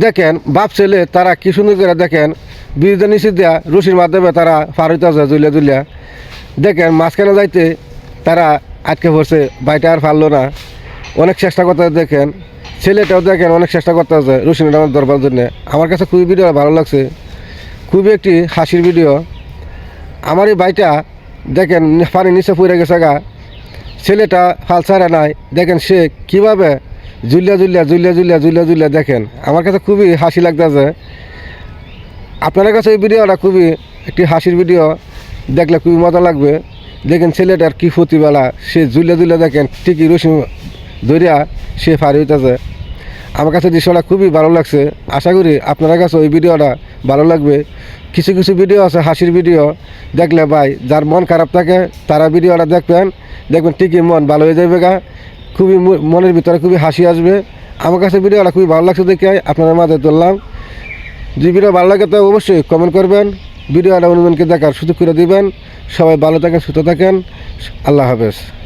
দেখেন বাপ ছেলে তারা কি সুন্দর করে দেখেন ব্রিজের নিচে দেওয়া রশির মাধ্যমে তারা পার হইতেছে জুলিয়া জুলিয়া দেখেন মাঝখানে যাইতে তারা আটকে পড়ছে বাইটা আর পারলো না অনেক চেষ্টা করতে দেখেন ছেলেটাও দেখেন অনেক চেষ্টা করতে আছে রশির নামের ধরবার জন্যে আমার কাছে খুবই ভিডিও ভালো লাগছে খুবই একটি হাসির ভিডিও আমার এই বাইটা দেখেন পানির নিচে পড়ে গেছে গা ছেলেটা ফাল ছাড়া নাই দেখেন সে কীভাবে Julia Julia Julia Julia Julia Julia দেখেন আমার কাছে খুবই হাসি লাগতেছে আপনার কাছে এই ভিডিওটা খুবই একটি হাসির ভিডিও দেখলে খুবই মজা লাগবে দেখেন ছেলেটার কী প্রতিবেলা সে জুলিয়া জুলিয়া দেখেন ঠিকই রসি ধরিয়া সে ফারি হইতেছে আমার কাছে দৃশ্যটা খুবই ভালো লাগছে আশা করি আপনার কাছে ওই ভিডিওটা ভালো লাগবে কিছু কিছু ভিডিও আছে হাসির ভিডিও দেখলে ভাই যার মন খারাপ থাকে তারা ভিডিওটা দেখবেন ঠিকই মন ভালো হয়ে যাবে গা খুবই মনের ভিতরে খুবই হাসি আসবে আমার কাছে ভিডিওটা খুবই ভালো লাগছে দেখে আপনাদের মাঝে তুললাম যদি ভিডিও ভালো লাগে তো অবশ্যই কমেন্ট করবেন ভিডিওটা অন্যজনকে দেখার সুযোগ করে দিবেন সবাই ভালো থাকেন সুস্থ থাকেন আল্লাহ হাফেজ।